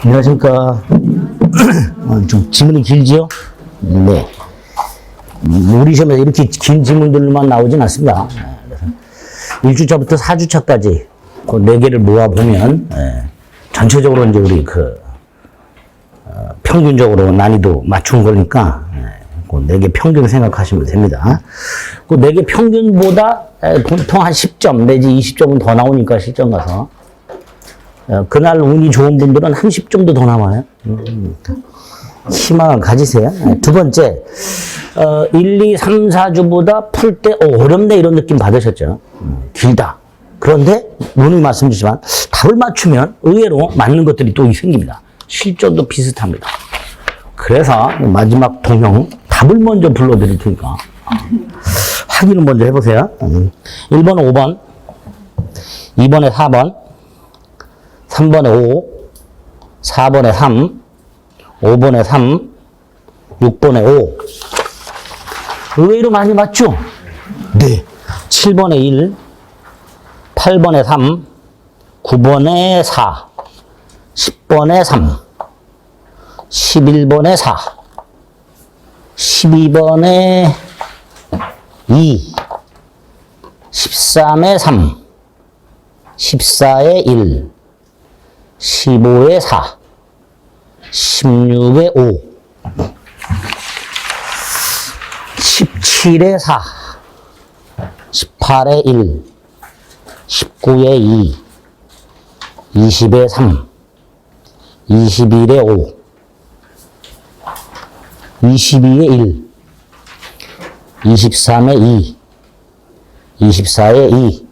안녕하십니까. 좀 지문이 길지요? 네. 우리 시험에서 이렇게 긴 지문들만 나오진 않습니다. 1주차부터 4주차까지 그 4개를 모아보면, 전체적으로 이제 우리 평균적으로 난이도 맞춘 거니까, 그 4개 평균 생각하시면 됩니다. 그 4개 평균보다 보통 한 10점 내지 20점은 더 나오니까 실전 가서. 그날 운이 좋은 분들은 한 10점도 더 나와요. 희망을 가지세요. 두 번째, 1, 2, 3, 4주보다 풀 때 어렵네 이런 느낌 받으셨죠? 길다. 그런데 누누이 말씀드리지만 답을 맞추면 의외로 맞는 것들이 또 생깁니다. 실전도 비슷합니다. 그래서 마지막 동영 답을 먼저 불러드릴 테니까 확인을 먼저 해보세요. 1번에 5번, 2번에 4번, 3번에 5, 4번에 3, 5번에 3, 6번에 5. 의외로 많이 맞죠? 네. 7번에 1, 8번에 3, 9번에 4, 10번에 3, 11번에 4, 12번에 2, 13에 3, 14에 1, 15에 4, 16에 5, 17에 4, 18에 1, 19에 2, 20에 3, 21에 5, 22에 1, 23에 2, 24에 2,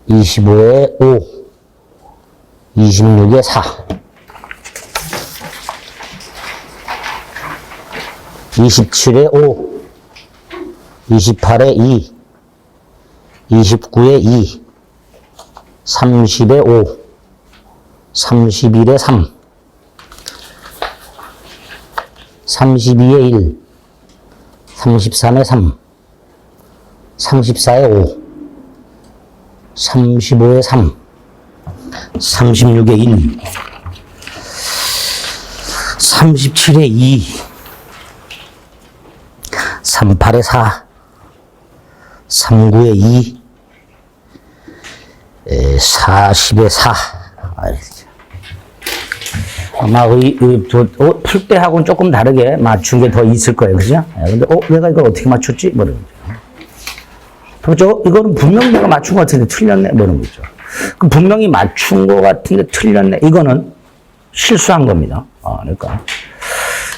25에 5, 26에 4, 27에 5, 28에 2, 29에 2, 30에 5, 31에 3, 32에 1, 33에 3, 34에 5, 35에 3, 36에 1, 37에 2, 38에 4, 39에 2, 40에 4. 아마 풀 때하고는 조금 다르게 맞춘 게 더 있을 거예요. 그죠? 근데, 내가 이걸 어떻게 맞췄지? 뭐 이런 거죠. 이거는 분명히 내가 맞춘 것 같은데 틀렸네? 뭐 이런 거죠. 그 분명히 맞춘 것 같은데 틀렸네? 이거는 실수한 겁니다. 그러니까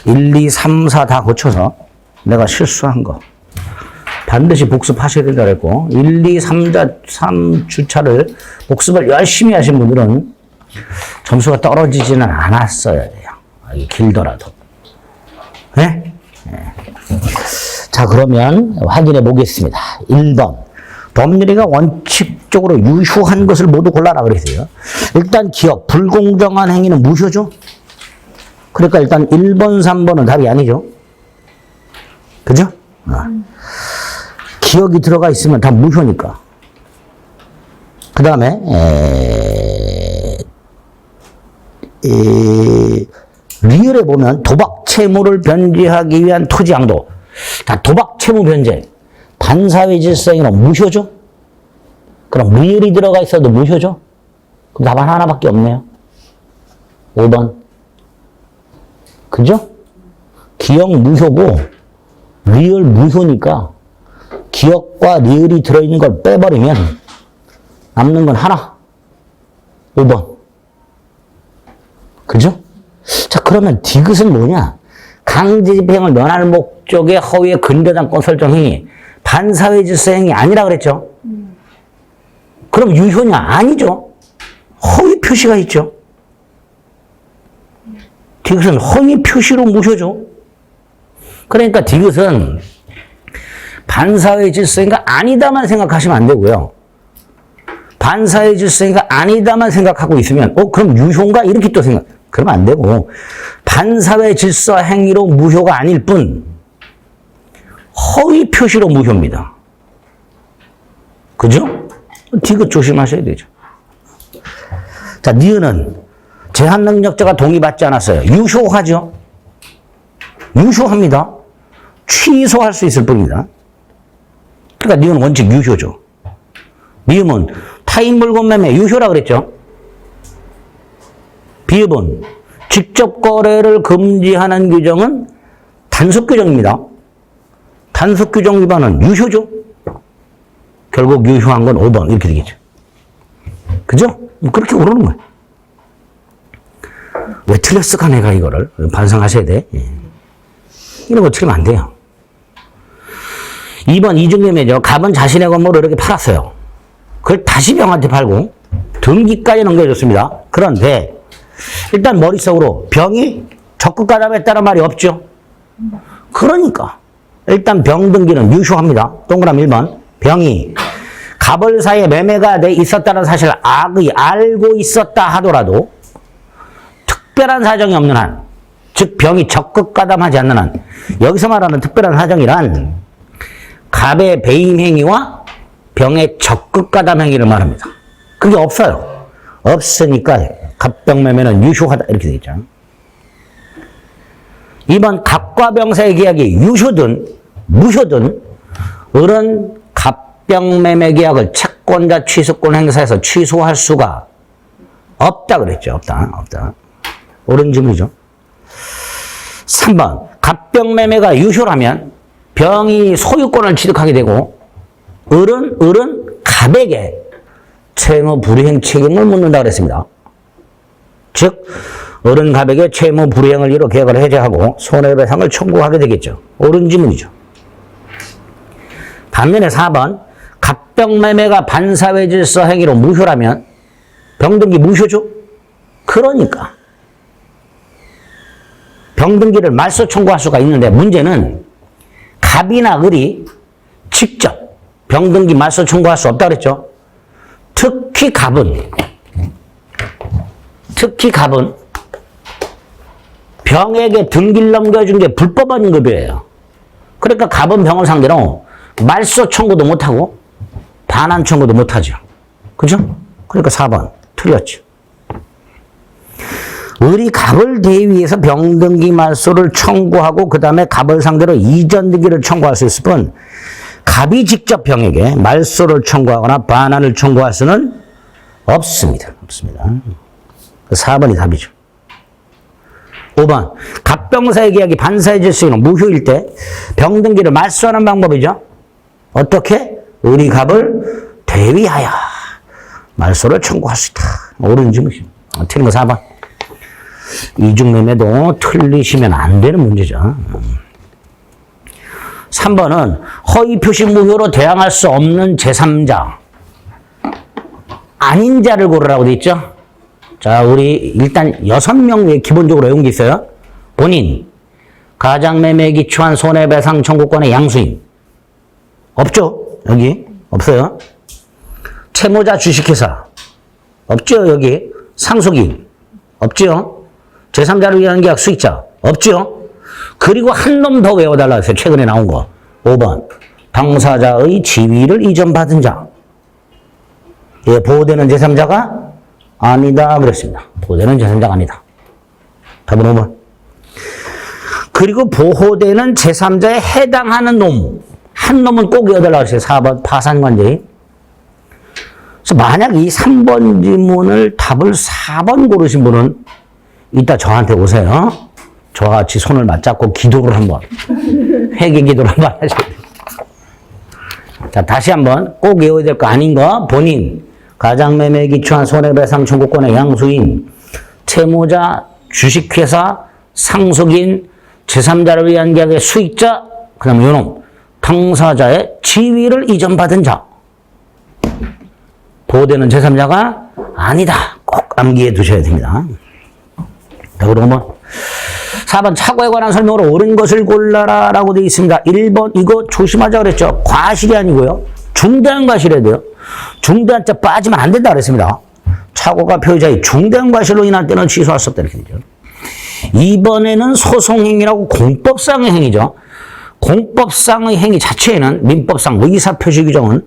1, 2, 3, 4 다 고쳐서 내가 실수한 거. 반드시 복습하셔야 된다고 했고, 1, 2, 3주차를 복습을 열심히 하신 분들은 점수가 떨어지지는 않았어야 돼요. 길더라도. 네? 네. 자, 그러면 확인해 보겠습니다. 1번. 법률이가 원칙적으로 유효한 것을 모두 골라라 그랬어요. 일단 기억, 불공정한 행위는 무효죠? 그러니까 일단 1번, 3번은 답이 아니죠? 그죠? 기억이 들어가 있으면 다 무효니까. 그 다음에, 리을에 보면 도박 채무를 변제하기 위한 토지 양도. 다 도박 채무 변제. 반사회 질서행위는 무효죠? 그럼 리을이 들어가 있어도 무효죠? 그럼 답은 하나밖에 없네요. 5번. 그죠? 기억 무효고, 리을 무효니까, 기억과 리을이 들어있는 걸 빼버리면, 남는 건 하나. 5번. 그죠? 자, 그러면 디귿은 뭐냐? 강제집행을 면할 목적의 허위의 근저당권 설정행위, 반사회 질서 행위 아니라 그랬죠? 그럼 유효냐? 아니죠. 허위 표시가 있죠. 디귿은 허위 표시로 무효죠. 그러니까 디귿은 반사회 질서행위가 아니다만 생각하시면 안 되고요. 반사회 질서행위가 아니다만 생각하고 있으면 그럼 유효인가? 이렇게 또 그러면 안 되고, 반사회 질서 행위로 무효가 아닐 뿐 허위 표시로 무효입니다. 그죠? 디귿 조심하셔야 되죠. 자, 니은은 제한 능력자가 동의받지 않았어요. 유효하죠? 유효합니다. 취소할 수 있을 뿐입니다. 그러니까 니은 원칙 유효죠. 미음은 타인 물건 매매 유효라 그랬죠? 비읍은 직접 거래를 금지하는 규정은 단속 규정입니다. 단속 규정 위반은 유효죠? 결국 유효한 건 5번 이렇게 되겠죠. 그죠? 그렇게 오르는 거예요. 왜 틀렸을까 내가 이거를 반성하셔야 돼. 이런 거 틀리면 안 돼요. 2번 이중매매죠. 갑은 자신의 건물을 이렇게 팔았어요. 그걸 다시 병한테 팔고 등기까지 넘겨줬습니다. 그런데 일단 머릿속으로 병이 적극 가담했다는 말이 없죠. 그러니까 일단 병 등기는 유효합니다. 동그라미 1번. 병이 갑을 사이에 매매가 돼 있었다는 사실을 악의 알고 있었다 하더라도 특별한 사정이 없는 한, 즉 병이 적극 가담하지 않는 한, 여기서 말하는 특별한 사정이란 갑의 배임 행위와 병의 적극 가담 행위를 말합니다. 그게 없어요. 없으니까 갑병 매매는 유효하다 이렇게 되겠죠. 2번 갑과 병 사이의 계약이 유효든 무효든 을은 갑병 매매 계약을 채권자 취소권 행사에서 취소할 수가 없다 그랬죠. 없다. 옳은 질문이죠. 3번 갑병 매매가 유효라면 병이 소유권을 취득하게 되고 을은 갑에게 채무 불이행 책임을 묻는다 그랬습니다. 즉 을은 갑에게 채무 불이행을 이뤄 계약을 해제하고 손해배상을 청구하게 되겠죠. 옳은 질문이죠. 반면에 4번 갑병 매매가 반사회 질서 행위로 무효라면 병등기 무효죠. 그러니까 병등기를 말소 청구할 수가 있는데 문제는 갑이나 을이 직접 병등기 말소 청구할 수 없다 그랬죠. 특히 갑은 병에게 등기를 넘겨준 게 불법한 임급이에요. 그러니까 갑은 병을 상대로 말소 청구도 못하고 반환 청구도 못하죠. 그죠? 그러니까 4번 틀렸죠. 을이 갑을 대위해서 병등기 말소를 청구하고 그 다음에 갑을 상대로 이전 등기를 청구할 수 있을 뿐 갑이 직접 병에게 말소를 청구하거나 반환을 청구할 수는 없습니다. 4번이 답이죠. 5번 갑병사의 계약이 반사의 질서는 무효일 때 병등기를 말소하는 방법이죠. 어떻게? 을이 갑을 대위하여 말소를 청구할 수 있다. 옳은 질문이죠. 틀린 거 4번. 이중매매도 틀리시면 안 되는 문제죠. 3번은 허위표시 무효로 대항할 수 없는 제3자 아닌 자를 고르라고 돼 있죠. 자, 우리 일단 6명 외에 기본적으로 외운 게 있어요. 본인, 가장매매에 기초한 손해배상 청구권의 양수인. 없죠? 여기 없어요. 채무자 주식회사 없죠? 여기 상속인 없죠? 제3자를 위한 계약 수익자 없죠? 그리고 한 놈 더 외워달라 했어요. 최근에 나온 거. 5번 당사자의 지위를 이전받은 자. 예, 보호되는 제3자가 아니다 그랬습니다. 보호되는 제3자가 아니다. 답은 5번. 그리고 보호되는 제3자에 해당하는 놈. 한 놈은 꼭 외워달라 했어요. 4번 파산관계인. 그래서 만약 이 3번 질문을 답을 4번 고르신 분은 이따 저한테 오세요. 저와 같이 손을 맞잡고 기도를 한번 회개 기도를 한번 하셔야 돼요. 자, 다시 한번 꼭 외워야 될 거 아닌 거. 본인, 가장매매에 기초한 손해배상 청구권의 양수인, 채무자, 주식회사, 상속인, 제3자를 위한 계약의 수익자, 그 다음에 요놈, 당사자의 지위를 이전받은 자. 보호되는 제3자가 아니다. 꼭 암기해 두셔야 됩니다. 자, 그러면 4번 착오에 관한 설명으로 옳은 것을 골라라 라고 되어 있습니다. 1번 이거 조심하자 그랬죠. 과실이 아니고요. 중대한 과실해야 돼요. 중대한 자 빠지면 안 된다 그랬습니다. 착오가 표의자의 중대한 과실로 인할 때는 취소할 수 없다 이렇게 되죠. 2번에는 소송행위라고 공법상의 행위죠. 공법상의 행위 자체에는 민법상 의사표시 규정은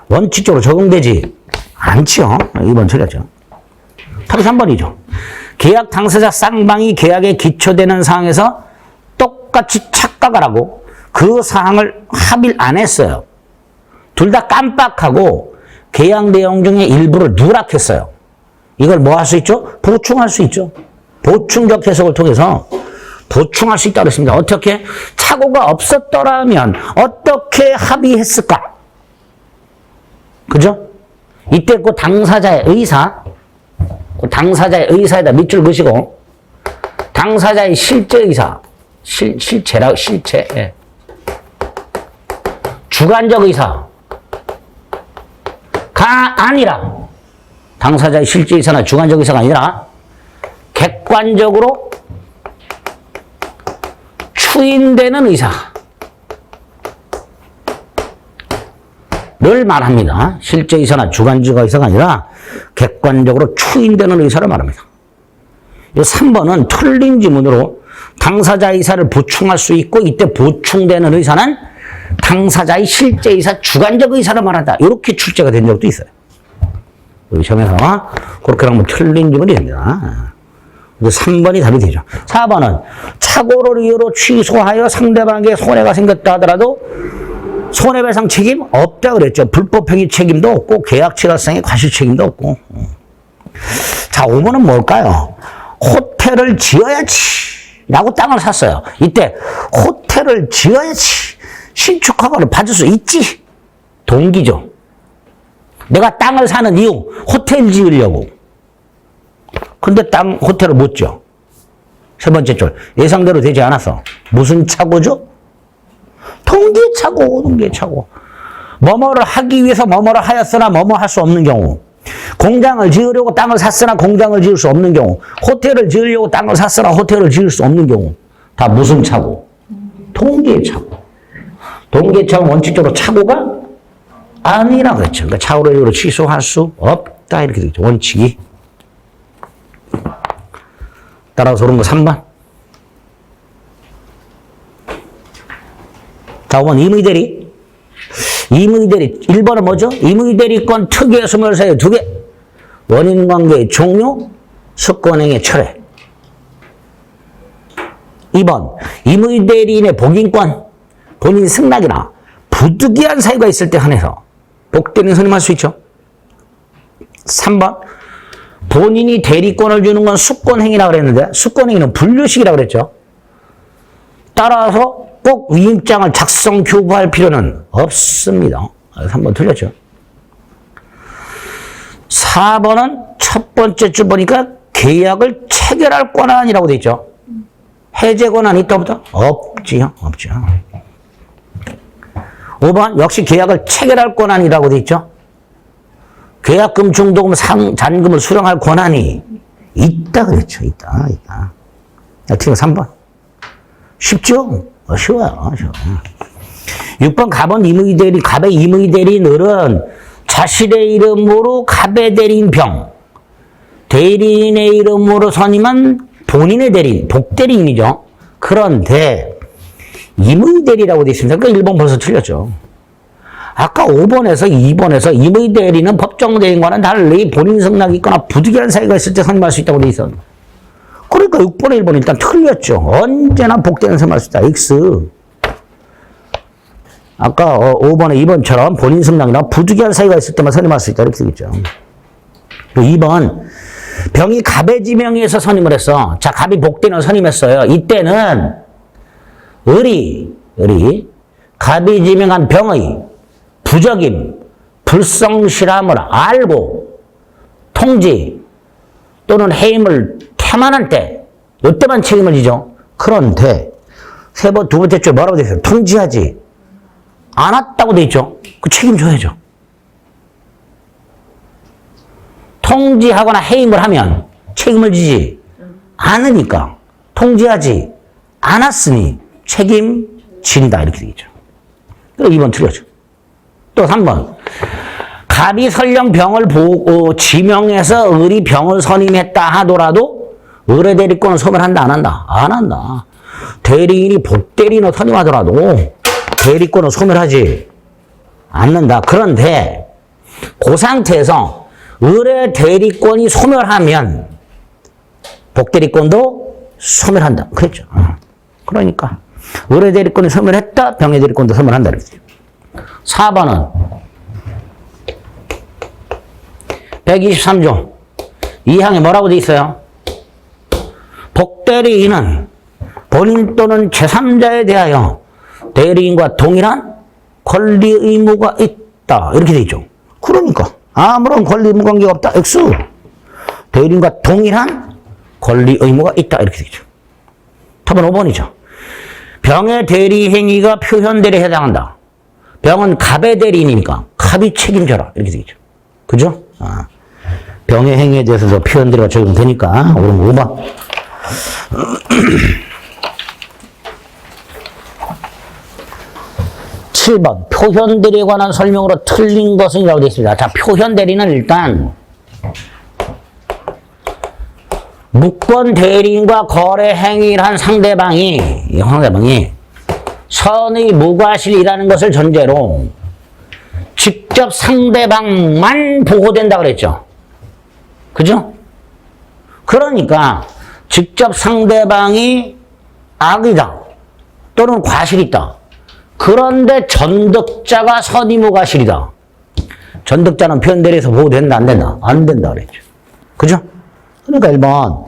원칙적으로 적용되지 않죠. 2번 틀렸죠. 답이 3번이죠. 계약 당사자 쌍방이 계약에 기초되는 사항에서 똑같이 착각을 하고 그 사항을 합의를 안 했어요. 둘 다 깜빡하고 계약 내용 중에 일부를 누락했어요. 이걸 뭐 할 수 있죠? 보충할 수 있죠. 보충적 해석을 통해서 보충할 수 있다고 그랬습니다. 어떻게? 착오가 없었더라면 어떻게 합의했을까? 그죠? 이때 그 당사자의 의사에다 밑줄 그시고 당사자의 실제 의사, 실체라고, 실체. 예. 주관적 의사가 아니라, 당사자의 실제 의사나 주관적 의사가 아니라 객관적으로 추인되는 의사를 말합니다. 실제 의사나 주관적 의사가 아니라 객관적으로 추인되는 의사를 말합니다. 이 3번은 틀린 지문으로 당사자 의사를 보충할 수 있고 이때 보충되는 의사는 당사자의 실제 의사, 주관적 의사를 말한다. 이렇게 출제가 된 적도 있어요. 우리 시험에서 그렇게 하면 틀린 지문이 됩니다. 3번이 답이 되죠. 4번은 착오를 이유로 취소하여 상대방에게 손해가 생겼다 하더라도 손해배상 책임 없다 그랬죠. 불법행위 책임도 없고 계약치라성의 과실 책임도 없고. 자, 5번은 뭘까요? 호텔을 지어야지 라고 땅을 샀어요. 이때 호텔을 지어야지 신축 허가를 받을 수 있지. 동기죠. 내가 땅을 사는 이유 호텔 지으려고. 근데 호텔을 못 지어. 세 번째 줄 예상대로 되지 않았어. 무슨 착오죠? 동기착오. 뭐뭐를 하기 위해서 뭐뭐를 하였으나 뭐뭐 할 수 없는 경우. 공장을 지으려고 땅을 샀으나 공장을 지을 수 없는 경우. 호텔을 지으려고 땅을 샀으나 호텔을 지을 수 없는 경우. 다 무슨 착오? 동기착오. 동기착오는 원칙적으로 착오가 아니라 그랬죠. 그러니까 착오를 이유로 취소할 수 없다 이렇게 되죠. 원칙이. 따라서 그런 거 3번. 자, 5번 임의대리. 1번은 뭐죠? 임의대리권 특유의 소멸사유 2개. 원인관계의 종료, 수권행위의 철회. 2번 임의대리인의 복인권, 본인 승낙이나 부득이한 사유가 있을 때 한해서 복대리인 선임할 수 있죠. 3번 본인이 대리권을 주는 건 수권행위라고 그랬는데 수권행위는 분류식이라고 그랬죠. 따라서 꼭 위임장을 작성 교부할 필요는 없습니다. 3번 틀렸죠. 4번은 첫 번째 줄 보니까 계약을 체결할 권한이라고 돼 있죠. 해제 권한이 있다 없다? 없지요. 없죠. 5번 역시 계약을 체결할 권한이라고 돼 있죠. 계약금, 중도금, 잔금을 수령할 권한이 있다 그랬죠. 있다. 지금 3번. 쉽죠? 쉬워요. 6번 갑의 임의대리인은 자신의 이름으로 갑의 대리인 병, 대리인의 이름으로 선임한 본인의 대리인, 복대리인이죠. 그런데 임의대리라고 되어 있습니다. 그러니까 1번 벌써 틀렸죠. 아까 5번에서 2번에서 임의대리는 법정대리인과는 달리 본인 승낙이 있거나 부득이한 사유가 있을 때 선임할 수 있다고 되어 있었는데 그러니까 6번에 1번은 일단 틀렸죠. 언제나 복대리인 선임할 수 있다. X. 아까 5번에 2번처럼 본인 승낙이나 부득이한 사유가 있을 때만 선임할 수 있다. 이렇게 되겠죠. 또 2번 병이 갑의 지명에서 선임을 했어. 자, 갑이 복대리인을 선임했어요. 이때는 을이 갑이 지명한 병의 부적임, 불성실함을 알고 통지 또는 해임을 태만할 때 이때만 책임을 지죠. 그런데 두 번째 줄 뭐라고 되어 있어요? 통지하지 않았다고 되어 있죠. 그 책임져야죠. 통지하거나 해임을 하면 책임을 지지 않으니까 통지하지 않았으니 책임진다 이렇게 되겠죠. 그래서 2번 틀렸죠. 또 3번 갑이 설령 병을 지명해서 을이 병을 선임했다 하더라도 을의 대리권을 소멸한다 안 한다? 안 한다. 대리인이 복대리인을 선임하더라도 대리권을 소멸하지 않는다. 그런데 그 상태에서 을의 대리권이 소멸하면 복대리권도 소멸한다. 그랬죠. 그러니까 의뢰대리권이 소멸했다. 병해대리권도 소멸한다. 그랬죠. 4번은 123조 2항에 뭐라고 돼 있어요? 복대리인은 본인 또는 제3자에 대하여 대리인과 동일한 권리 의무가 있다. 이렇게 돼 있죠. 그러니까 아무런 권리 의무 관계가 없다. X. 대리인과 동일한 권리 의무가 있다. 이렇게 돼 있죠. 답은 5번이죠. 병의 대리 행위가 표현 대리에 해당한다. 병은 갑의 대리인이니까 갑이 책임져라. 이렇게 돼 있죠. 그죠? 병의 행위에 대해서도 표현 대리가 적용되니까 오른 5번. 7번 표현 대리에 관한 설명으로 틀린 것은 이라고 되어 있습니다. 자, 표현 대리는 일단 무권 대리인과 거래 행위를 한 상대방이 선의 무과실이라는 것을 전제로 직접 상대방만 보호된다 그랬죠. 그죠? 그러니까 직접 상대방이 악이다 또는 과실이다. 그런데 전득자가 선의무과실이다. 전득자는 표현 대리에서 보호된다 안 된다? 안 된다 그랬죠. 그죠? 그러니까 1번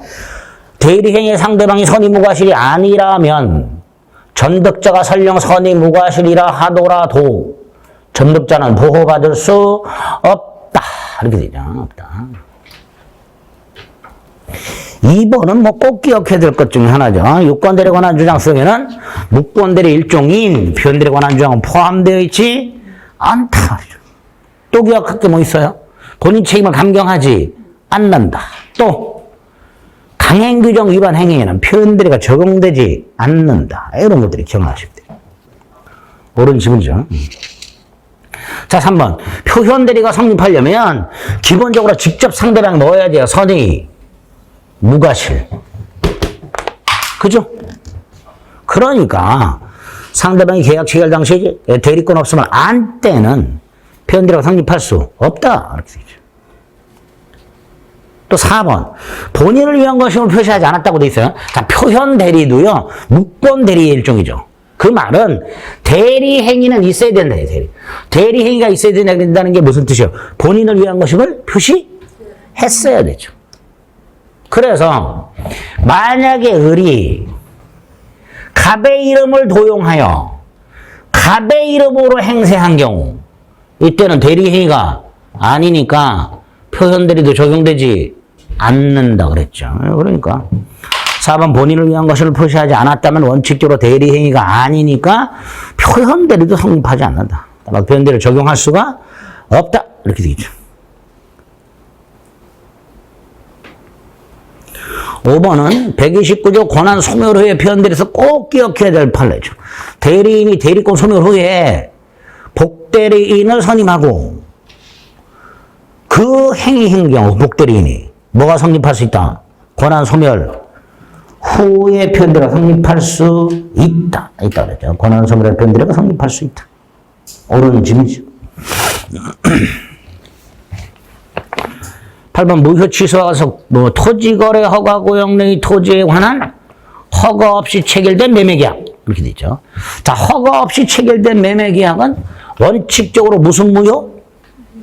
대리행위의 상대방이 선의무과실이 아니라면 전득자가 설령 선의무과실이라 하더라도 전득자는 보호받을 수 없다. 이렇게 되죠. 없다. 2번은 뭐 꼭 기억해야 될 것 중에 하나죠. 유권대리에 관한 주장 속에는 무권대리 일종인 표현대리에 관한 주장은 포함되어 있지 않다. 또 기억할 게 뭐 있어요? 본인 책임을 감경하지 않는다. 또 강행규정 위반 행위에는 표현대리가 적용되지 않는다. 이런 것들이 기억나시면 돼요. 옳은 지문이죠. 자, 3번 표현대리가 성립하려면 기본적으로 직접 상대방이 넣어야 돼요. 선의 무과실. 그죠? 그러니까 상대방이 계약 체결 당시 대리권 없으면 안 때는 표현대리가 성립할 수 없다. 이렇게 되죠. 또 4번 본인을 위한 것임을 표시하지 않았다고 돼 있어요. 자, 표현대리도요 무권대리의 일종이죠. 그 말은 대리행위는 있어야 된다. 대리행위가 있어야 된다는 게 무슨 뜻이에요? 본인을 위한 것임을 표시했어야 되죠. 그래서 만약에 을이 갑의 이름을 도용하여 갑의 이름으로 행세한 경우 이때는 대리행위가 아니니까 표현대리도 적용되지 않는다 그랬죠. 그러니까 4번 본인을 위한 것을 표시하지 않았다면 원칙적으로 대리행위가 아니니까 표현대리도 성립하지 않는다. 따라서 표현대리를 적용할 수가 없다. 이렇게 되겠죠. 5번은 129조 권한 소멸 후에 표현대리에서 꼭 기억해야 될 판례죠. 대리인이 대리권 소멸 후에 복대리인을 선임하고 그 행위인 경우 복대리인이 뭐가 성립할 수 있다? 권한 소멸 후에 표현대리가 성립할 수 있다. 있다 그랬죠. 권한 소멸의 표현대리가 성립할 수 있다. 옳은 짐이죠. 8번 무효 취소와서 토지거래 허가 고용 내 토지에 관한 허가 없이 체결된 매매계약 이렇게 돼 있죠. 자, 허가 없이 체결된 매매계약은 원칙적으로 무슨 무효?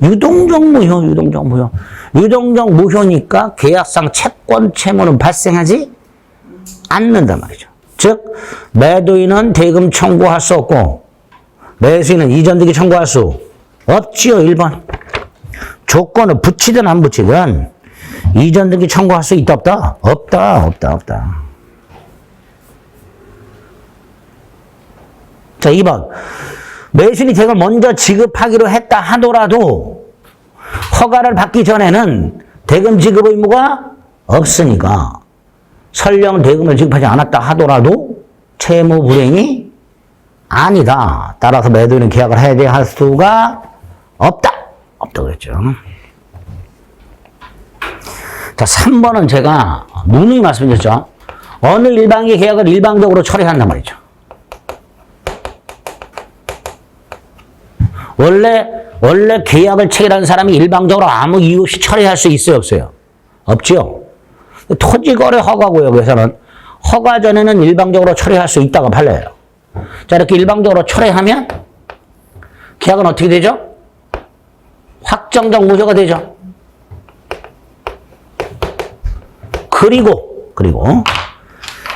유동적 무효, 유동적 무효. 유동적 무효니까 계약상 채권 채무는 발생하지 않는단 말이죠. 즉 매도인은 대금 청구할 수 없고 매수인은 이전등기 청구할 수 없지요. 1번. 조건을 붙이든 안 붙이든 이전등기 청구할 수 있다 없다? 없다. 없다. 없다. 자, 2번. 매수인이 대금을 먼저 지급하기로 했다 하더라도 허가를 받기 전에는 대금 지급 의무가 없으니까 설령 대금을 지급하지 않았다 하더라도 채무 불이행이 아니다. 따라서 매도인은 계약을 해야 할 수가 없다. 없다 그랬죠. 자, 3번은 제가 누누이 말씀드렸죠. 어느 일방의 계약을 일방적으로 처리한단 말이죠. 원래 계약을 체결한 사람이 일방적으로 아무 이유 없이 처리할 수 있어요, 없어요? 없죠. 토지거래 허가구역에서는 허가 전에는 일방적으로 철회할 수 있다가 판례예요. 자, 이렇게 일방적으로 철회하면 계약은 어떻게 되죠? 확정적 무효가 되죠. 그리고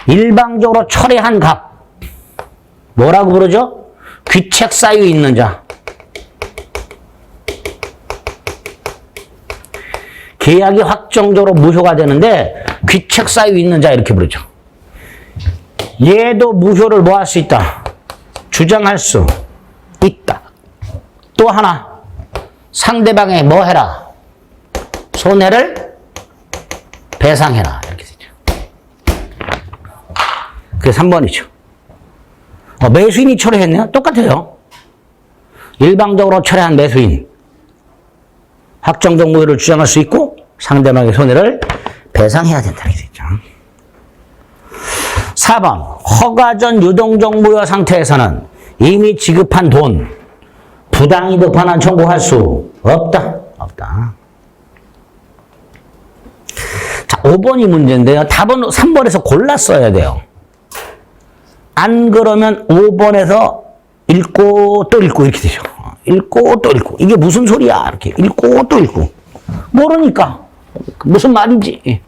일방적으로 철회한 값 뭐라고 부르죠? 귀책 사유 있는 자. 계약이 확정적으로 무효가 되는데 귀책 사유 있는 자 이렇게 부르죠. 얘도 무효를 뭐 할 수 있다? 주장할 수 있다. 또 하나 상대방에 뭐 해라? 손해를 배상해라. 이렇게 되죠. 그게 3번이죠. 매수인이 철회했네요. 똑같아요. 일방적으로 철회한 매수인. 확정적 무효를 주장할 수 있고 상대방의 손해를 배상해야 된다. 이렇게 되죠. 4번. 허가 전 유동적 무효 상태에서는 이미 지급한 돈, 부당이득 반환 청구할 수 없다. 자, 5번이 문제인데요. 답은 3번에서 골라 써야 돼요. 안 그러면 5번에서 읽고 또 읽고 이렇게 되죠. 읽고 또 읽고. 이게 무슨 소리야? 이렇게 읽고 또 읽고. 모르니까. 무슨 말인지.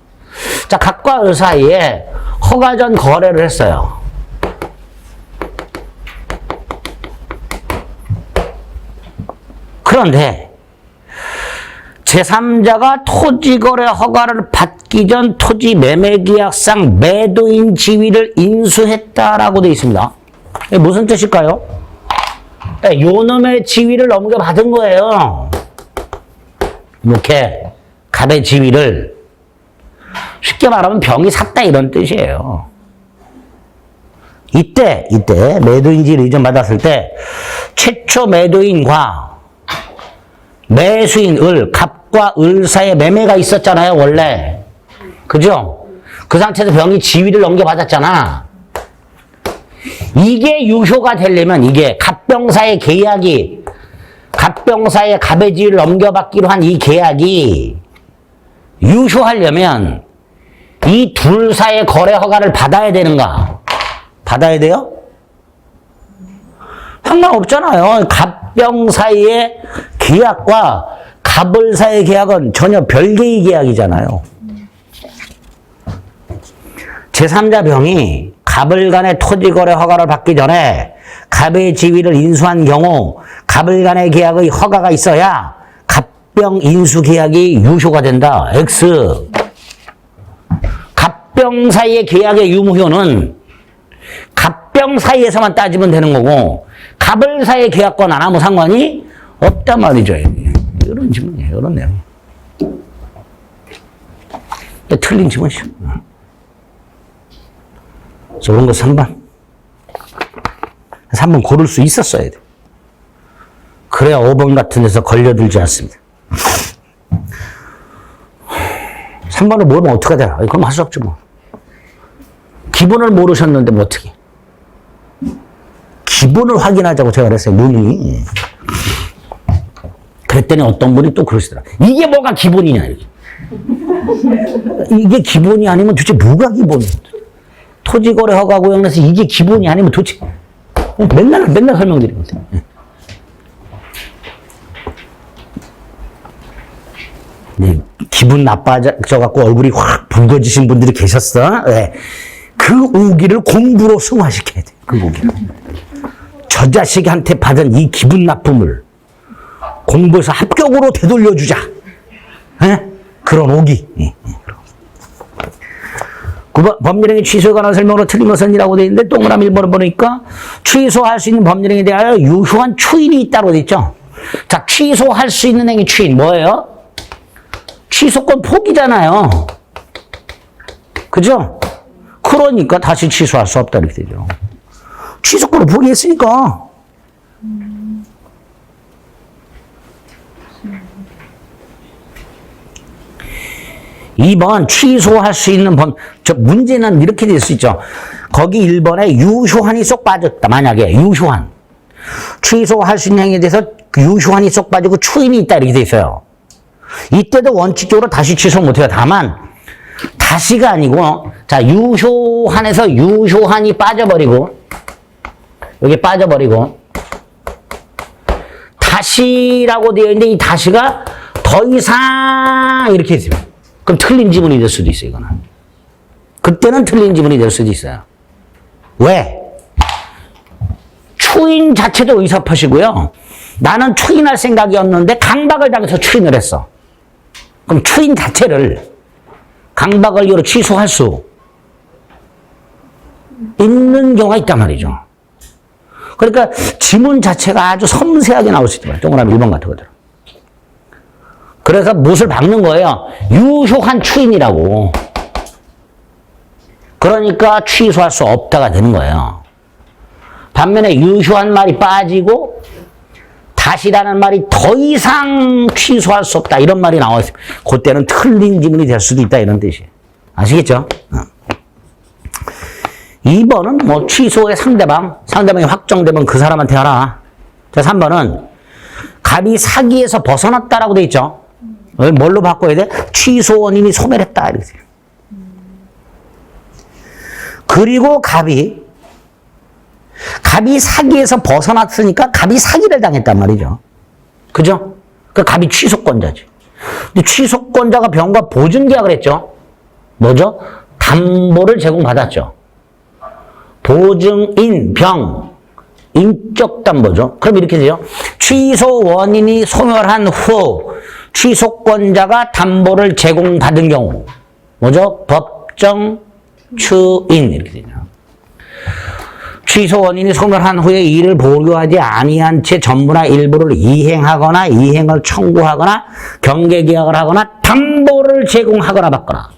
자, 갑과 을 사이에 허가 전 거래를 했어요. 그런데 제3자가 토지거래 허가를 받기 전 토지 매매계약상 매도인 지위를 인수했다라고 되어 있습니다. 이게 무슨 뜻일까요? 요놈의 지위를 넘겨받은 거예요. 이렇게 갑의 지위를 쉽게 말하면 병이 샀다 이런 뜻이에요. 이때 매도인 지위를 이전받았을 때 최초 매도인과 매수인 을, 갑과 을 사이에 매매가 있었잖아요, 원래. 그죠? 그 상태에서 병이 지위를 넘겨받았잖아. 이게 유효가 되려면 이게 갑병사의 계약이, 갑병사의 갑의 지위를 넘겨받기로 한 이 계약이 유효하려면 이 둘 사이의 거래 허가를 받아야 되는가? 받아야 돼요? 상관없잖아요. 갑병 사이의 계약과 갑을 사이의 계약은 전혀 별개의 계약이잖아요. 제3자 병이 갑을 간의 토지거래 허가를 받기 전에 갑의 지위를 인수한 경우 갑을 간의 계약의 허가가 있어야 갑병 인수 계약이 유효가 된다. X. 갑병 사이의 계약의 유무효는 갑병 사이에서만 따지면 되는 거고 갑을 사이의 계약과는 아무 상관이 없단 말이죠. 이런 질문이에요. 이런 내용. 틀린 질문이죠. 그래서 그런 거 3번. 3번 고를 수 있었어야 돼. 그래야 5번 같은 데서 걸려들지 않습니다. 3번을 모르면 어떡하냐. 그럼 할 수 없죠, 뭐. 기본을 모르셨는데 뭐 어떻게. 기본을 확인하자고 제가 그랬어요, 문의. 그랬더니 어떤 분이 또 그러시더라. 이게 뭐가 기본이냐, 이렇게. 이게 기본이 아니면 도대체 뭐가 기본이야? 토지거래 허가 구역에서 이게 기본이 아니면 도대체 맨날 설명드리는 거예요. 네, 기분 나빠져갖고 얼굴이 확 붉어지신 분들이 계셨어. 네. 그 오기를 공부로 승화시켜야 돼. 그 오기를. 저 자식한테 받은 이 기분 나쁨을 공부해서 합격으로 되돌려주자. 네? 그런 오기. 네. 9번, 법률행위 취소에 관한 설명으로 틀린 것은 이라고 되어 있는데, 동그라미 1번을 보니까, 취소할 수 있는 법률행위에 대하여 유효한 추인이 있다고 되어 있죠. 자, 취소할 수 있는 행위 추인, 뭐예요? 취소권 포기잖아요. 그죠? 그러니까 다시 취소할 수 없다, 이렇게 되죠. 취소권을 포기했으니까. 2번 취소할 수 있는 문제는 이렇게 될 수 있죠. 거기 1번에 유효한이 쏙 빠졌다. 만약에 유효한. 취소할 수 있는 행위에 대해서 유효한이 쏙 빠지고 추인이 있다 이렇게 돼 있어요. 이때도 원칙적으로 다시 취소 못해요. 다만 다시가 아니고, 자, 유효한에서 유효한이 빠져버리고, 여기 빠져버리고, 다시라고 되어 있는데 이 다시가 더 이상 이렇게 있어요. 그럼 틀린 지문이 될 수도 있어요, 이거는. 그때는 틀린 지문이 될 수도 있어요. 왜? 추인 자체도 의사표시고요. 나는 추인할 생각이 없는데 강박을 당해서 추인을 했어. 그럼 추인 자체를 강박을 이유로 취소할 수 있는 경우가 있단 말이죠. 그러니까 지문 자체가 아주 섬세하게 나올 수 있단 말이에요. 동그라미 1번 같은 거들. 그래서 못을 박는 거예요. 유효한 추인이라고. 그러니까 취소할 수 없다가 되는 거예요. 반면에 유효한 말이 빠지고 다시라는 말이 더 이상 취소할 수 없다 이런 말이 나와 있어요. 그때는 틀린 지문이 될 수도 있다 이런 뜻이에요. 아시겠죠? 2번은 뭐 취소의 상대방이 확정되면 그 사람한테 하라. 자, 3번은 갑이 사기에서 벗어났다라고 돼 있죠. 뭘로 바꿔야 돼? 취소 원인이 소멸했다 이렇게 돼요. 그리고 갑이 사기에서 벗어났으니까 갑이 사기를 당했단 말이죠. 그죠? 그 갑이 취소권자지. 근데 취소권자가 병과 보증계약을 했죠. 뭐죠? 담보를 제공받았죠. 보증인, 병, 인적 담보죠. 그럼 이렇게 돼요. 취소 원인이 소멸한 후 취소권자가 담보를 제공받은 경우 뭐죠? 법정 추인 이렇게 되죠. 취소 원인이 소멸한 후에 이를 보류하지 아니한 채 전부나 일부를 이행하거나 이행을 청구하거나 경계계약을 하거나 담보를 제공하거나 받거나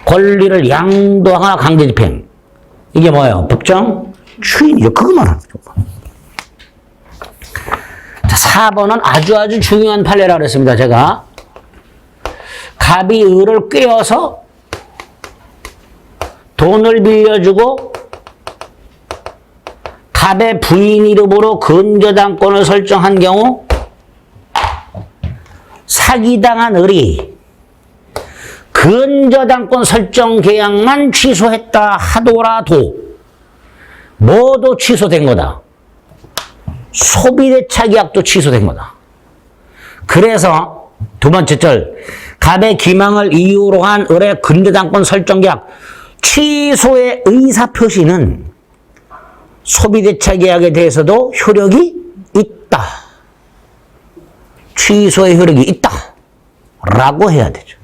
권리를 양도하거나 강제집행 이게 뭐예요? 법정 추인이죠. 그것만 하는 거죠. 자, 4번은 아주 중요한 판례라고 그랬습니다. 제가 갑이 을을 꿰어서 돈을 빌려주고 갑의 부인 이름으로 근저당권을 설정한 경우 사기당한 을이 근저당권 설정 계약만 취소했다 하더라도 뭐도 취소된 거다. 소비대차 계약도 취소된 거다. 그래서 두 번째 절 갑의 기망을 이유로 한 을의 근저당권 설정 계약 취소의 의사표시는 소비대차 계약에 대해서도 효력이 있다. 취소의 효력이 있다. 라고 해야 되죠.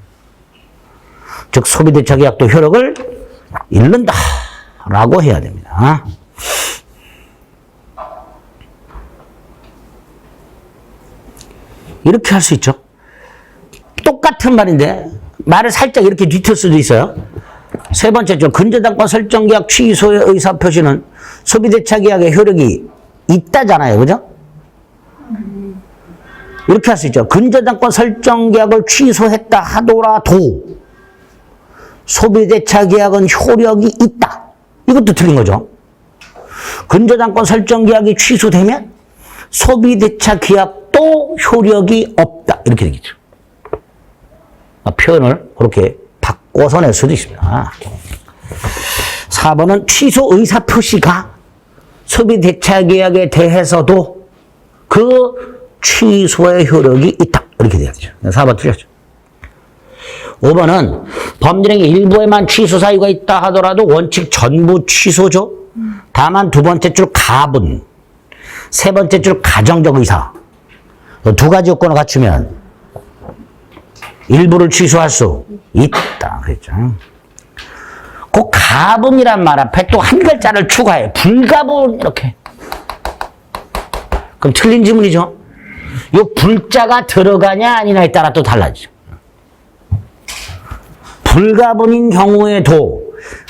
즉 소비대차 계약도 효력을 잃는다. 라고 해야 됩니다. 이렇게 할 수 있죠. 똑같은 말인데 말을 살짝 이렇게 뒤틀 수도 있어요. 세 번째죠. 근저당권 설정 계약 취소의 의사표시는 소비대차 계약의 효력이 있다잖아요. 그죠? 이렇게 할 수 있죠. 근저당권 설정 계약을 취소했다 하더라도 소비대차 계약은 효력이 있다. 이것도 틀린 거죠. 근저당권 설정 계약이 취소되면 소비대차 계약도 효력이 없다. 이렇게 되겠죠. 표현을 그렇게 바꿔서 낼 수도 있습니다. 4번은 취소 의사표시가 소비대차 계약에 대해서도 그 취소의 효력이 있다. 이렇게 돼야죠. 4번 틀렸죠. 5번은 법률행위 일부에만 취소 사유가 있다 하더라도 원칙 전부 취소죠. 다만 두 번째 줄 가분, 세 번째 줄 가정적 의사 두 가지 요건을 갖추면 일부를 취소할 수 있다. 그랬죠. 그 가분이란 말 앞에 또 한 글자를 추가해. 불가분 이렇게. 그럼 틀린 지문이죠. 요 불자가 들어가냐 아니냐에 따라 또 달라지죠. 불가분인 경우에도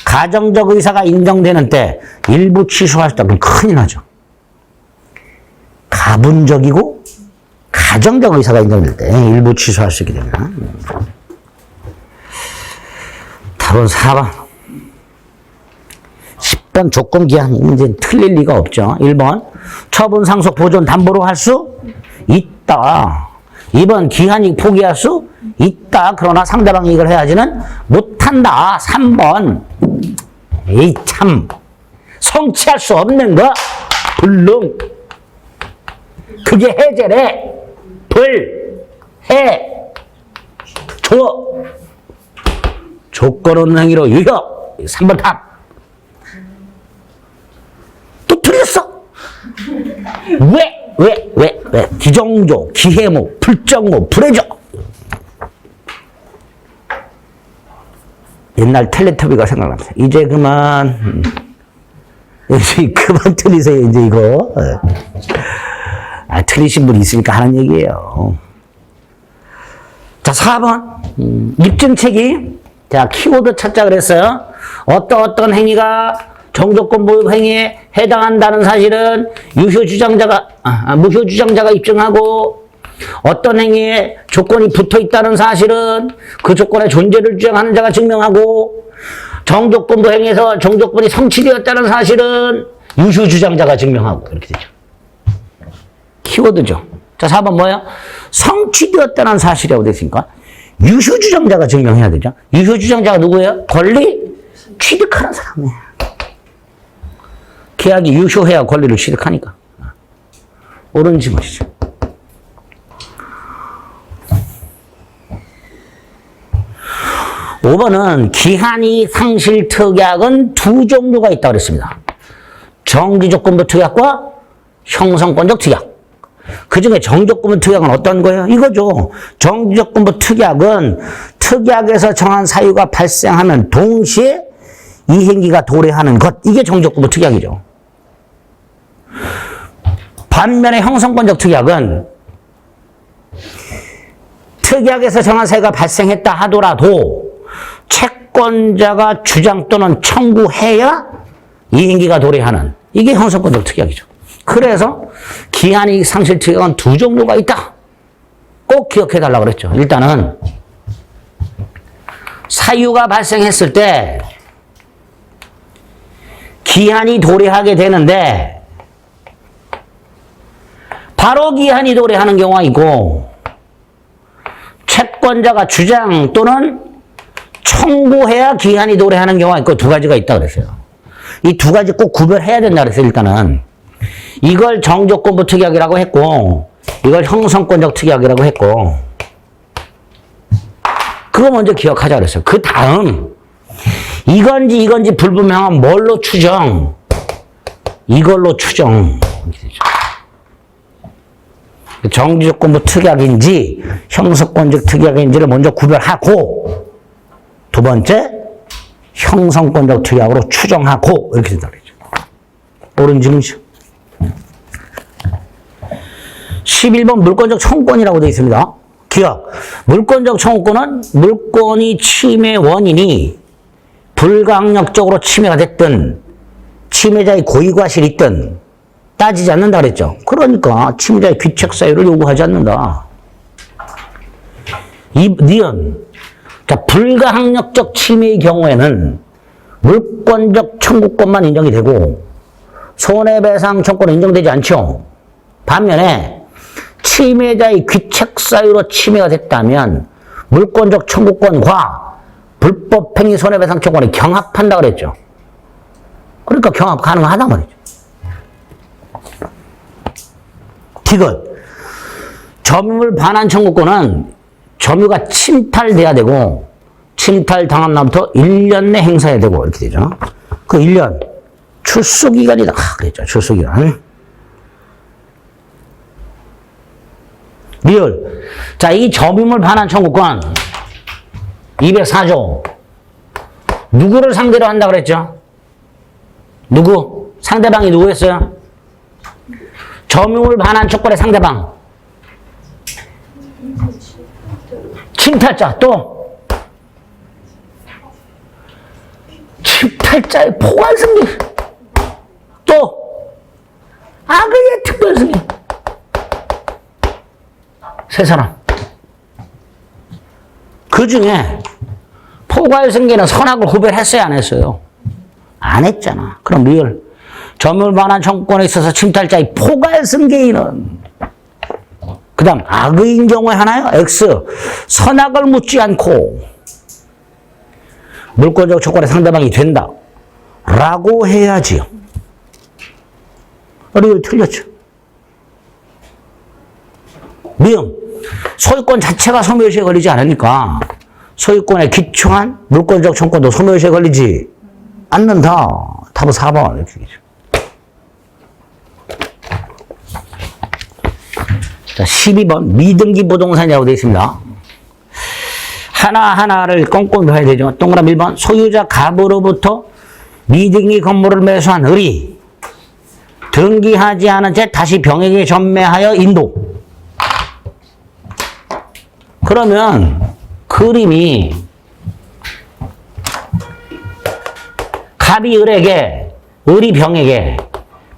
가정적 의사가 인정되는 때 일부 취소할 수 있다. 그럼 큰일 나죠. 가분적이고 가정적 의사가 인정될 때 일부 취소할 수 있게 됩니다. 답은 4번. 10번 조건기한 이제 틀릴 리가 없죠. 1번 처분 상속 보존 담보로 할 수 있다. 2번 기한이 포기할 수 있다. 그러나 상대방이 이걸 해야지는 못한다. 3번. 에이, 참. 성취할 수 없는 거. 불능. 그게 해제래. 불, 해, 조. 조건 없는 행위로 유효. 3번 답. 또 틀렸어. 왜? 기정조, 기해모, 불정모, 불해조. 옛날 텔레토비가 생각납니다. 이제 그만. 이제 그만 틀리세요, 이제 이거. 틀리신 분이 있으니까 하는 얘기예요. 자, 4번. 입증책이. 자, 키워드 찾자 그랬어요. 어떤 행위가 정조건부 행위에 해당한다는 사실은 무효 주장자가 입증하고 어떤 행위에 조건이 붙어 있다는 사실은 그 조건의 존재를 주장하는 자가 증명하고 정조건부 행위에서 정조건이 성취되었다는 사실은 유효 주장자가 증명하고 이렇게 되죠. 키워드죠. 자, 4번 뭐예요? 성취되었다는 사실이라고 되어 있으니까 유효 주장자가 증명해야 되죠. 유효 주장자가 누구예요? 권리 취득하는 사람이에요. 계약이 유효해야 권리를 취득하니까. 옳은 질문이죠. 5번은 기한이 상실 특약은 두 종류가 있다고 그랬습니다. 정지조건부 특약과 형성권적 특약. 그 중에 정지조건부 특약은 어떤 거예요? 이거죠. 정지조건부 특약은 특약에서 정한 사유가 발생하면 동시에 이 행위가 도래하는 것. 이게 정지조건부 특약이죠. 반면에 형성권적 특약은 특약에서 정한 사유가 발생했다 하더라도 채권자가 주장 또는 청구해야 이 행위가 도래하는 이게 형성권적 특약이죠. 그래서 기한이 상실 특약은 두 종류가 있다. 꼭 기억해 달라고 그랬죠. 일단은 사유가 발생했을 때 기한이 도래하게 되는데 바로 기한이 도래하는 경우가 있고 채권자가 주장 또는 청구해야 기한이 도래하는 경우가 있고 두 가지가 있다 그랬어요. 이 두 가지 꼭 구별해야 된다 그랬어요. 일단은 이걸 정조건부 특약이라고 했고 이걸 형성권적 특약이라고 했고 그거 먼저 기억하자 그랬어요. 그 다음 이건지 불분명한 뭘로 추정? 이걸로 추정. 정지조건부 특약인지 형성권적 특약인지를 먼저 구별하고 두 번째 형성권적 특약으로 추정하고 이렇게 된다 그랬죠. 옳은 질문이죠. 11번 물권적 청구권이라고 되어 있습니다. 기억. 물권적 청구권은 물권이 침해 원인이 불강력적으로 침해가 됐든 침해자의 고의과실이 있든 따지지 않는다 그랬죠. 그러니까 침해자의 귀책 사유를 요구하지 않는다. 니은. 자, 불가항력적 침해의 경우에는 물권적 청구권만 인정이 되고 손해배상 청구권은 인정되지 않죠. 반면에 침해자의 귀책 사유로 침해가 됐다면 물권적 청구권과 불법행위 손해배상 청구권이 경합한다 그랬죠. 그러니까 경합 가능하단 말이죠. 디귿. 점유물 반환 청구권은 점유가 침탈돼야 되고 침탈당한 날부터 1년 내 행사해야 되고 이렇게 되죠. 그 1년 출소기간이다. 그랬죠. 출소기간. 리얼. 자, 이 점유물 반환 청구권 204조 누구를 상대로 한다 그랬죠? 누구? 상대방이 누구였어요? 점유물 반환 조건의 상대방. 침탈자. 또 침탈자의 포괄 승계. 또 악의의 특별 승계. 세 사람. 그 중에 포괄 승계는 선악을 구별했어요, 안 했어요? 안 했잖아. 그럼 리얼. 점유물 반환 청구권에 있어서 침탈자의 포괄 승계인은 그 다음 악의인 경우에 하나요? X. 선악을 묻지 않고 물권적 조건의 상대방이 된다. 라고 해야지요. 이거 틀렸죠. 미음. 소유권 자체가 소멸시에 걸리지 않으니까 소유권에 기초한 물권적 청구도 소멸시에 걸리지 않는다. 답은 4번. 이렇게 되죠. 자, 12번. 미등기 부동산이라고 되어 있습니다. 하나하나를 꼼꼼히 봐야 되죠. 동그라미 1번. 소유자 갑으로부터 미등기 건물을 매수한 을이 등기하지 않은 채 다시 병에게 전매하여 인도. 그러면 그림이 갑이 을에게, 을이 병에게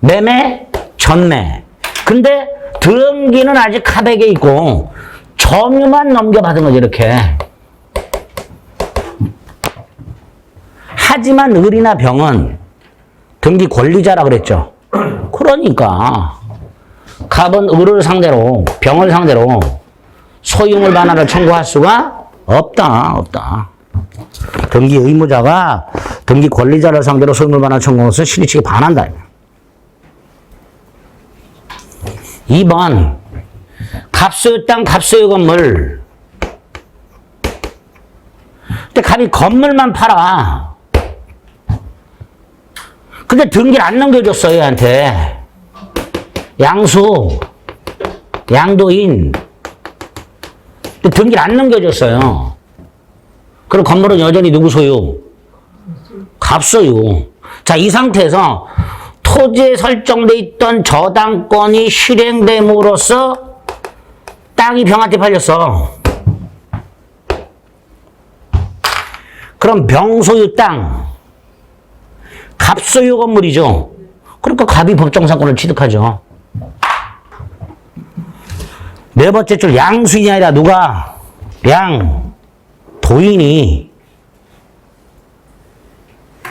매매, 전매. 근데 등기는 아직 갑에게 있고 점유만 넘겨받은 거지 이렇게. 하지만 을이나 병은 등기 권리자라 그랬죠. 그러니까 갑은 을을 상대로, 병을 상대로 소유물 반환을 청구할 수가 없다. 등기 의무자가 등기 권리자를 상대로 소유물 반환 청구한 것은 신의칙에 반한다. 2번. 갑소유 땅, 갑소유 건물. 근데 갑이 건물만 팔아. 근데 등기를 안 넘겨줬어, 얘한테. 양수, 양도인. 근데 등기를 안 넘겨줬어요. 그럼 건물은 여전히 누구 소유? 갑소유. 자, 이 상태에서 토지에 설정돼 있던 저당권이 실행됨으로써 땅이 병한테 팔렸어. 그럼 병소유 땅, 갑소유 건물이죠. 그러니까 갑이 법정상권을 취득하죠. 네 번째 줄 양수인이 아니라 누가? 양도인이.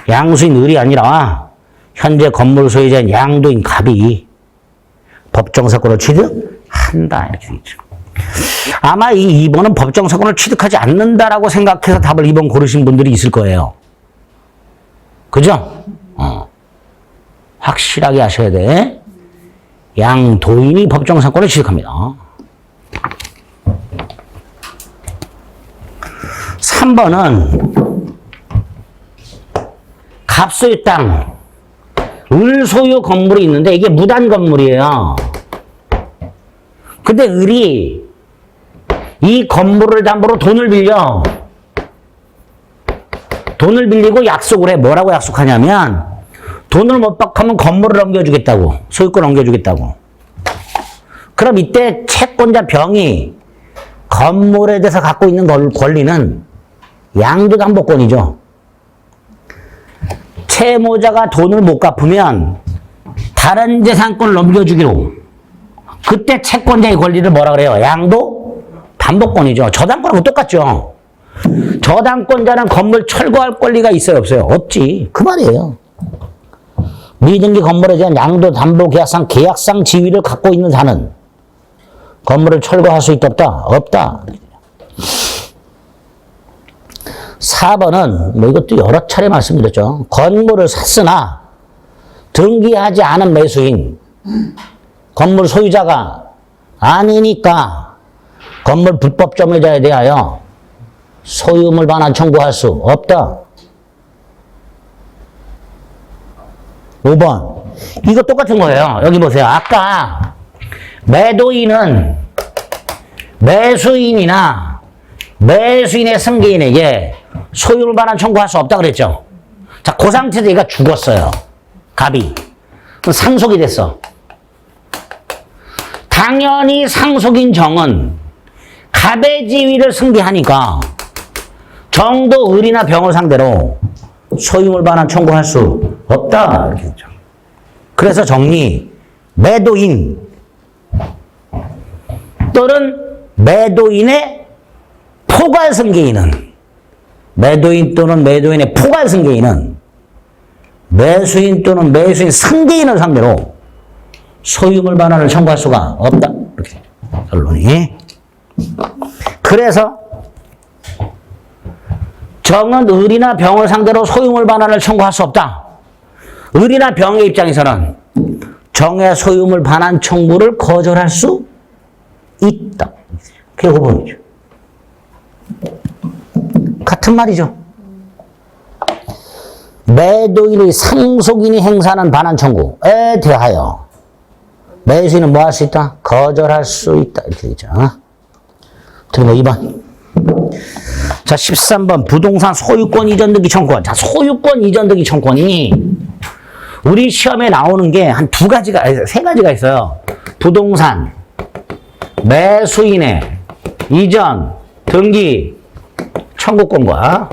양수인 을이 아니라 현재 건물 소유자인 양도인 갑이 법정사건을 취득한다. 이렇게 되어 있죠. 아마 이 2번은 법정사건을 취득하지 않는다라고 생각해서 답을 2번 고르신 분들이 있을 거예요. 그죠? 확실하게 하셔야 돼. 양도인이 법정사건을 취득합니다. 3번은 갑소유 땅, 을 소유 건물이 있는데 이게 무단 건물이에요. 근데 을이 이 건물을 담보로 돈을 빌려. 돈을 빌리고 약속을 해. 뭐라고 약속하냐면 돈을 못 받으면 건물을 넘겨주겠다고. 소유권 넘겨주겠다고. 그럼 이때 채권자 병이 건물에 대해서 갖고 있는 권리는 양도담보권이죠. 채무자가 돈을 못 갚으면 다른 재산권을 넘겨주기로. 그때 채권자의 권리를 뭐라 그래요? 양도담보권이죠. 저당권하고 똑같죠. 저당권자는 건물 철거할 권리가 있어요? 없어요? 없지. 그 말이에요. 미등기 건물에 대한 양도담보계약상 계약상 지위를 갖고 있는 자는 건물을 철거할 수 있다 없다? 없다. 4번은 뭐 이것도 여러 차례 말씀드렸죠. 건물을 샀으나 등기하지 않은 매수인, 건물 소유자가 아니니까 건물 불법 점유자에 대하여 소유물 반환 청구할 수 없다. 5번. 이거 똑같은 거예요. 여기 보세요. 아까 매도인은 매수인이나 매수인의 승계인에게 소유물 반환 청구할 수 없다 그랬죠. 자, 그 상태에서 얘가 죽었어요. 갑이. 그럼 상속이 됐어. 당연히 상속인 정은 갑의 지위를 승계하니까 정도 을이나 병을 상대로 소유물 반환 청구할 수 없다. 이렇게 됐죠. 그래서 정리, 매도인 또는 매도인의 포괄 승계인은, 매도인 또는 매도인의 포괄 승계인은 매수인 또는 매수인 승계인을 상대로 소유물 반환을 청구할 수가 없다. 이렇게. 결론이. 그래서 정은 을이나 병을 상대로 소유물 반환을 청구할 수 없다. 을이나 병의 입장에서는 정의 소유물 반환 청구를 거절할 수 있다. 그게 호범이죠. 같은 말이죠. 매도인이 상속인이 행사하는 반환 청구에 대하여 매수인은 뭐 할 수 있다? 거절할 수 있다. 이렇게 되죠. 그리고 2번. 자, 13번. 부동산 소유권 이전 등기 청구권. 자, 소유권 이전 등기 청구권이 우리 시험에 나오는 게 한 세 가지가 있어요. 부동산, 매수인의 이전, 등기, 청구권과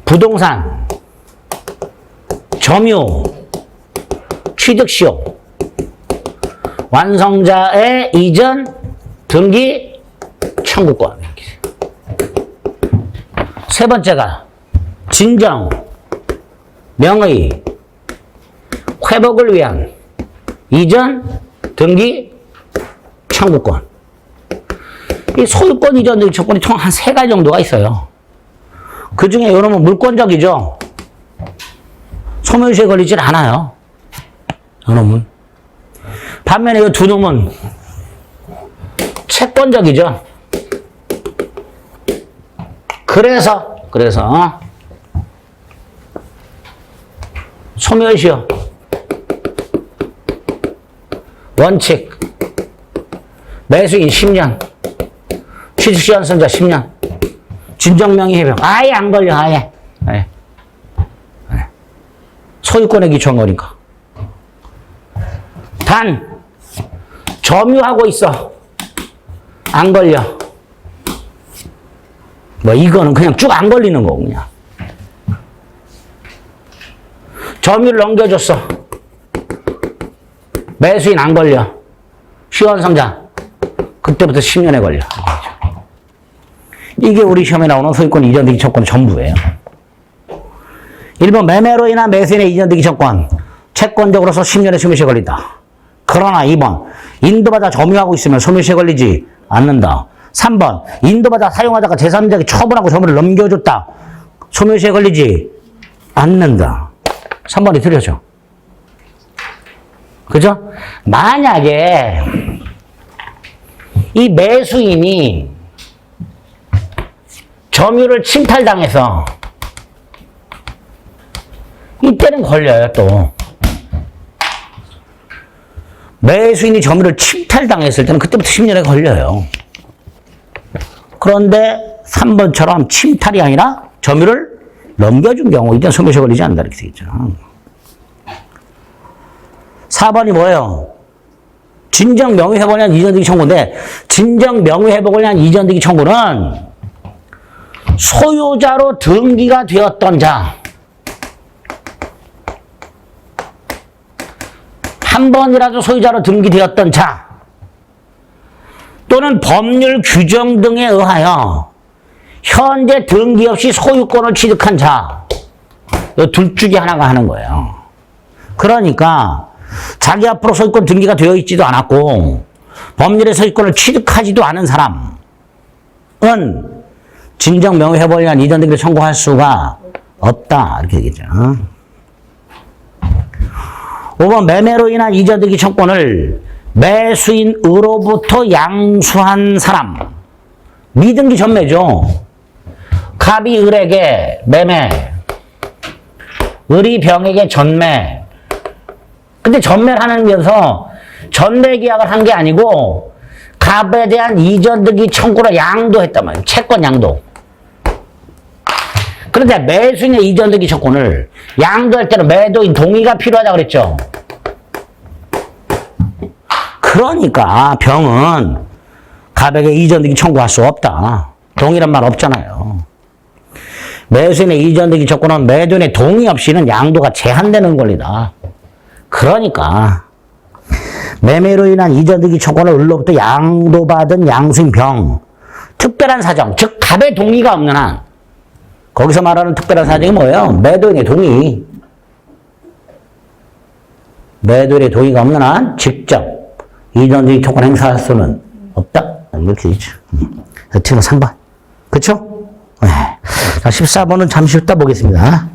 부동산, 점유, 취득시효, 완성자의 이전, 등기, 청구권. 세 번째가 진정, 명의, 회복을 위한 이전, 등기, 청구권. 이 소유권 이전 등기 청구권이 총 한 3가지 정도가 있어요. 그 중에 요놈은 물권적이죠. 소멸시효에 걸리질 않아요. 요놈은. 반면에 이 두 놈은 채권적이죠. 그래서 소멸시효 원칙 매수인 10년 취득시 완성자 10년 진정명의 해병 아예 안 걸려 아예. 소유권에 기초한 거니까. 단 점유하고 있어 안 걸려. 뭐 이거는 그냥 쭉 안 걸리는 거고 그냥. 점유를 넘겨줬어. 매수인 안 걸려. 시완성자 그때부터 10년에 걸려. 이게 우리 시험에 나오는 소유권 이전 등기 청구권 전부예요. 1번 매매로 인한 매수인의 이전 등기 청구권 채권적으로서 10년의 소멸시효에 걸린다. 그러나 2번 인도받아 점유하고 있으면 소멸시효에 걸리지 않는다. 3번 인도받아 사용하다가 제3자에게 처분하고 점유를 넘겨줬다. 소멸시효에 걸리지 않는다. 3번이 틀려져. 그죠? 만약에 이 매수인이 점유를 침탈당해서 이때는 걸려요. 또 매수인이 점유를 침탈당했을 때는 그때부터 10년에 걸려요. 그런데 3번처럼 침탈이 아니라 점유를 넘겨준 경우 이때는 소멸시효에 걸리지 않는다 이렇게 되겠죠. 4번이 뭐예요? 진정 명의회복을 위한 이전등기 청구인데 진정 명의회복을 위한 이전등기 청구는 소유자로 등기가 되었던 자 한 번이라도 소유자로 등기되었던 자 또는 법률 규정 등에 의하여 현재 등기 없이 소유권을 취득한 자 이 둘 중에 하나가 하는 거예요. 그러니까 자기 앞으로 소유권 등기가 되어 있지도 않았고 법률의 소유권을 취득하지도 않은 사람은 진정 명의회복을 위한 이전 등기를 청구할 수가 없다 이렇게 되겠죠. 5번 매매로 인한 이전 등기 청구권을 매수인으로부터 양수한 사람 미등기 전매죠. 갑이 을에게 매매 을이 병에게 전매. 근데 전매를 하면서 전매 계약을 한 게 아니고 갑에 대한 이전 등기 청구를 양도했단 말이에요. 채권 양도. 그런데 매수인의 이전 등기 청구를 양도할 때는 매도인 동의가 필요하다고 그랬죠. 그러니까 병은 갑에게 이전 등기 청구할 수 없다. 동의란 말 없잖아요. 매수인의 이전 등기 청구는 매도인의 동의 없이는 양도가 제한되는 권리다. 그러니까 매매로 인한 이전 등기 청구를 을로부터 양도받은 양수인 병 특별한 사정, 즉 갑의 동의가 없는 한 거기서 말하는 특별한 사정이 뭐예요? 매도인의 동의. 매도일에 동의가 없는 한 직접 이전주의 토권 행사할 수는 없다. 이렇게 되죠. T가 3번. 그쵸? 네. 자, 14번은 잠시 후다 보겠습니다.